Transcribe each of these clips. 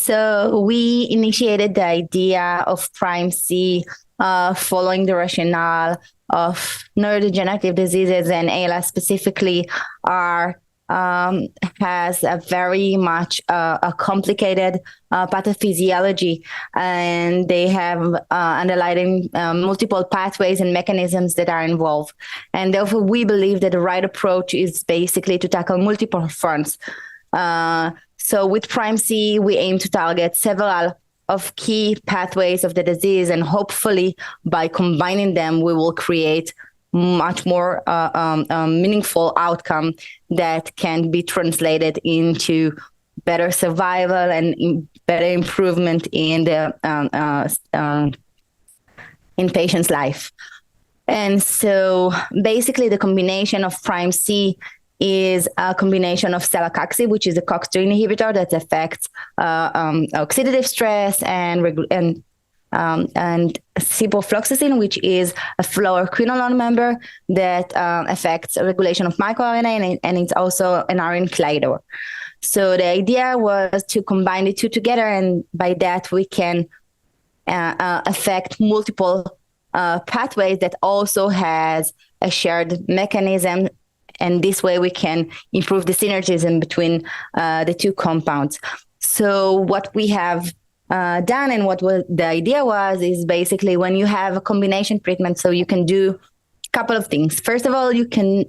so we initiated the idea of PrimeC following the rationale of neurodegenerative diseases, and ALS specifically has a very much a complicated pathophysiology, and they have underlying multiple pathways and mechanisms that are involved. And therefore, we believe that the right approach is basically to tackle multiple fronts. So with PrimeC, we aim to target several of key pathways of the disease, and hopefully by combining them, we will create much more meaningful outcome that can be translated into better survival and better improvement in the in patient's life. And so basically the combination of PrimeC is a combination of Celecoxib, which is a COX-2 inhibitor that affects oxidative stress, and Ciprofloxacin, which is a fluoroquinolone member that affects regulation of microRNA, and it's also an RNA chelator. So the idea was to combine the two together, and by that we can affect multiple pathways that also has a shared mechanism, and this way we can improve the synergism between the two compounds. So what we have done, and what the idea was, is basically when you have a combination treatment, so you can do a couple of things. First of all, you can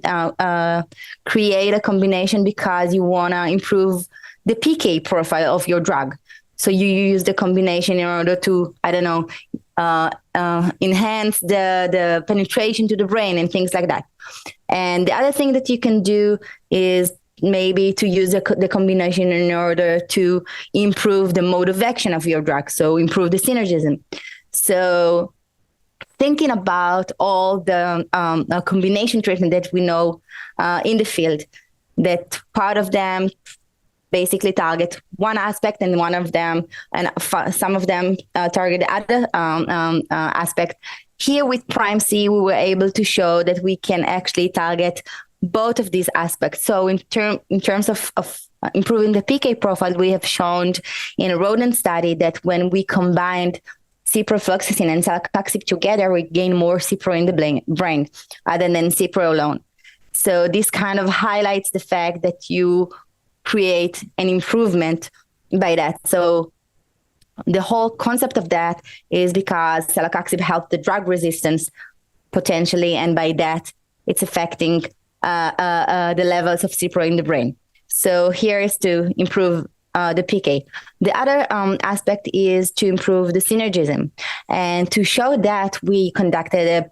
create a combination because you want to improve the PK profile of your drug. So you use the combination in order to, enhance the penetration to the brain and things like that. And the other thing that you can do is maybe to use the combination in order to improve the mode of action of your drug, so improve the synergism. So thinking about all the combination treatment that we know in the field, that part of them basically target one aspect, and one of them, and some of them target the other aspect. Here with PrimeC, we were able to show that we can actually target both of these aspects. So in terms of improving the PK profile, we have shown in a rodent study that when we combined ciprofloxacin and Celecoxib together, we gain more Cipro in the brain other than Cipro alone. So this kind of highlights the fact that you create an improvement by that. So the whole concept of that is because Celecoxib helps the drug resistance potentially, and by that it's affecting the levels of Cipro in the brain. So here is to improve the PK. The other aspect is to improve the synergism. And to show that, we conducted a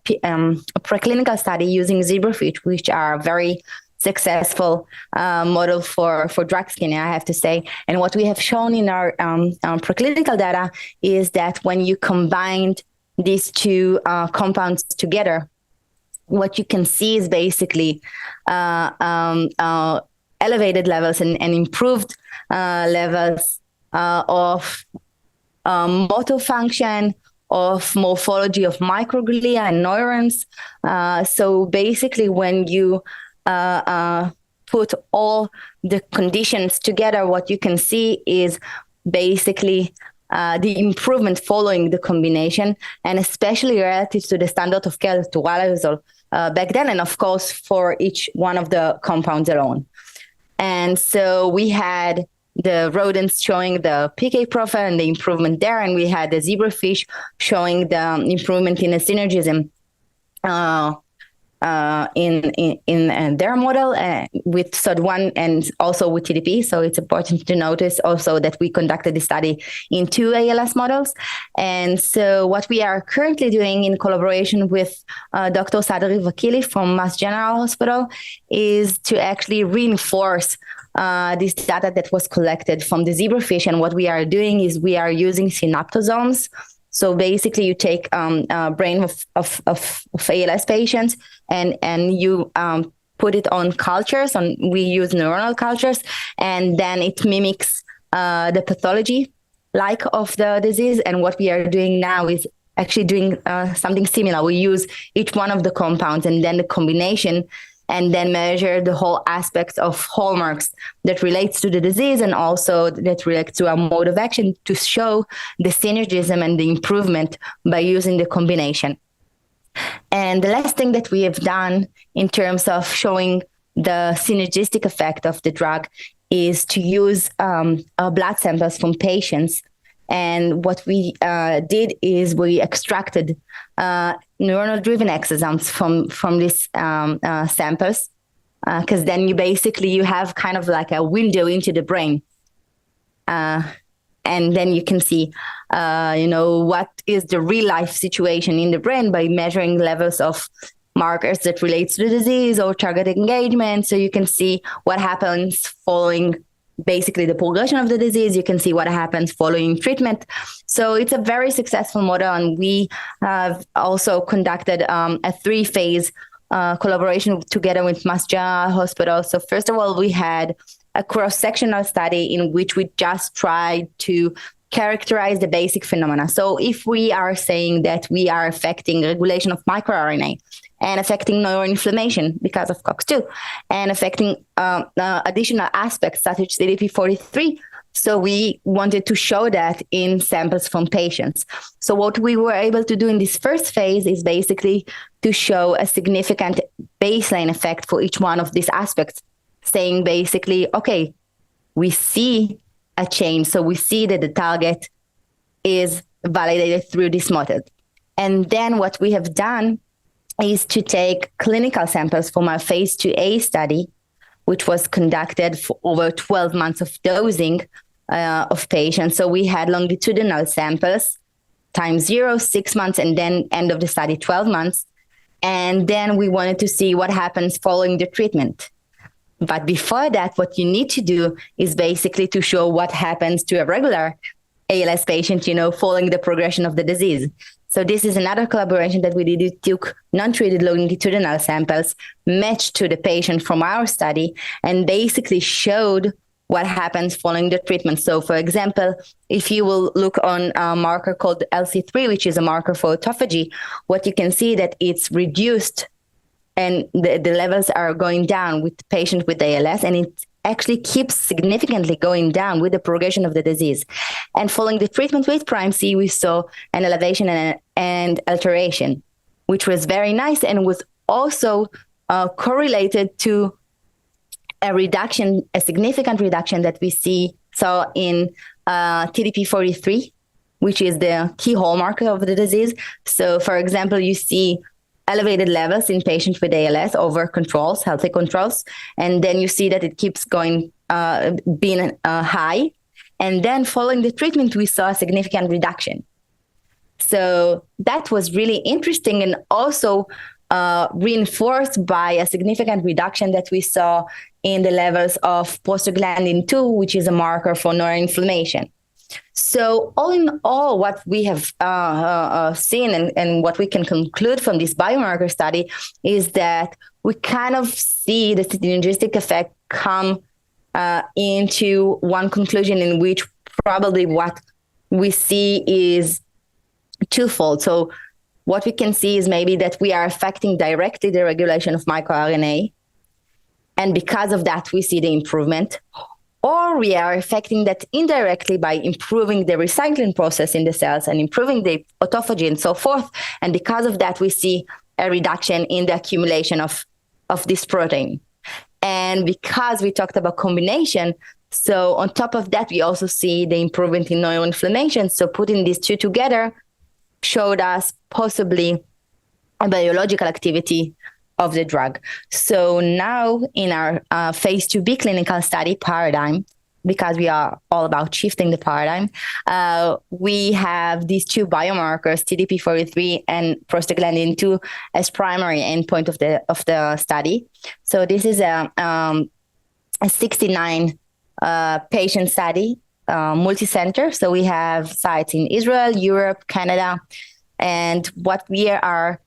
preclinical study using zebrafish, which are very successful model for drug screening, I have to say. And what we have shown in our preclinical data is that when you combined these two compounds together, what you can see is basically elevated levels and improved levels of motor function, of morphology of microglia and neurons. So basically, when you put all the conditions together, what you can see is basically the improvement following the combination, and especially relative to the standard of care, to Lateral back then, and of course for each one of the compounds alone. And so we had the rodents showing the PK profile and the improvement there, and we had the zebrafish showing the improvement in the synergism in their model with SOD1 and also with TDP. So it's important to notice also that we conducted the study in 2 ALS models. And so what we are currently doing in collaboration with Dr. Sadri Vakili from Mass General Hospital is to actually reinforce this data that was collected from the zebrafish. And what we are doing is we are using synaptosomes. So basically, you take a brain of ALS patients and you put it on cultures. We use neuronal cultures, and then it mimics the pathology like of the disease. And what we are doing now is actually doing something similar. We use each one of the compounds, and then the combination and then measure the whole aspects of hallmarks that relates to the disease and also that relates to our mode of action to show the synergism and the improvement by using the combination. And the last thing that we have done in terms of showing the synergistic effect of the drug is to use blood samples from patients. And what we did is we extracted neuronal-driven exosomes from these samples, because then you have kind of like a window into the brain. And then you can see, what is the real life situation in the brain by measuring levels of markers that relates to the disease or target engagement. So you can see what happens following basically the progression of the disease. You can see what happens following treatment. So it's a very successful model. And we have also conducted a 3-phase collaboration together with Mass General Hospital. So first of all, we had a cross-sectional study in which we just tried to characterize the basic phenomena. So if we are saying that we are affecting regulation of microRNA and affecting neuroinflammation because of COX-2 and affecting additional aspects such as TDP43, so we wanted to show that in samples from patients. So what we were able to do in this first phase is basically to show a significant baseline effect for each one of these aspects, saying basically, okay, we see a change. So we see that the target is validated through this method. And then what we have done is to take clinical samples from our Phase IIa study, which was conducted for over 12 months of dosing of patients. So we had longitudinal samples, time 0, 6 months, and then end of the study, 12 months. And then we wanted to see what happens following the treatment. But before that, what you need to do is basically to show what happens to a regular ALS patient, following the progression of the disease. So this is another collaboration that we did. We took non-treated longitudinal samples matched to the patient from our study and basically showed what happens following the treatment. So for example, if you will look on a marker called LC3, which is a marker for autophagy, what you can see that it's reduced and the levels are going down with the patient with ALS, and it actually keeps significantly going down with the progression of the disease. And following the treatment with PrimeC, we saw an elevation and alteration, which was very nice and was also correlated to a significant reduction that we saw in TDP43, which is the key hallmark of the disease. So for example, you see elevated levels in patients with ALS over controls, healthy controls. And then you see that it keeps going, being high. And then following the treatment, we saw a significant reduction. So that was really interesting and also reinforced by a significant reduction that we saw in the levels of prostaglandin 2, which is a marker for neuroinflammation. So all in all, what we have seen and what we can conclude from this biomarker study is that we kind of see the synergistic effect come into one conclusion in which probably what we see is twofold. So what we can see is maybe that we are affecting directly the regulation of microRNA, and because of that, we see the improvement. Or we are affecting that indirectly by improving the recycling process in the cells and improving the autophagy and so forth. And because of that, we see a reduction in the accumulation of this protein. And because we talked about combination, so on top of that, we also see the improvement in neuroinflammation. So putting these two together showed us possibly a biological activity of the drug. So now in our Phase IIb clinical study PARADIGM, because we are all about shifting the paradigm, we have these two biomarkers, TDP43 and prostaglandin 2, as primary endpoint of the study. So this is a 69 patient study, multicenter. So we have sites in Israel, Europe, Canada, and what we are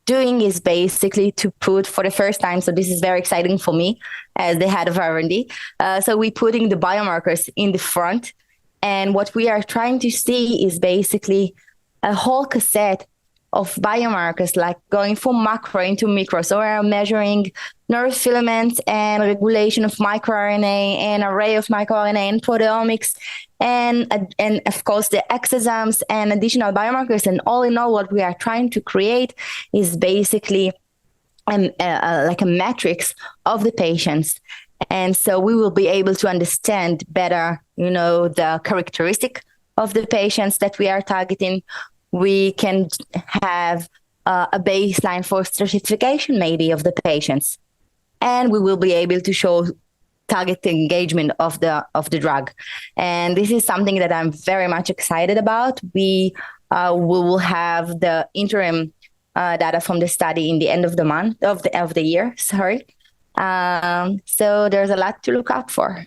doing is basically to put for the first time, so this is very exciting for me as the head of R&D, so we're putting the biomarkers in the front, and what we are trying to see is basically a whole cassette of biomarkers, like going from macro into micro. So we're measuring neurofilaments and regulation of microRNA and array of microRNA and proteomics and of course the exosomes and additional biomarkers. And all in all, what we are trying to create is basically like a matrix of the patients. And so we will be able to understand better, the characteristic of the patients that we are targeting. We can have a baseline for stratification maybe of the patients. And we will be able to show target engagement of the drug. And this is something that I'm very much excited about. We will have the interim data from the study in the end of the month of the year. So there's a lot to look out for.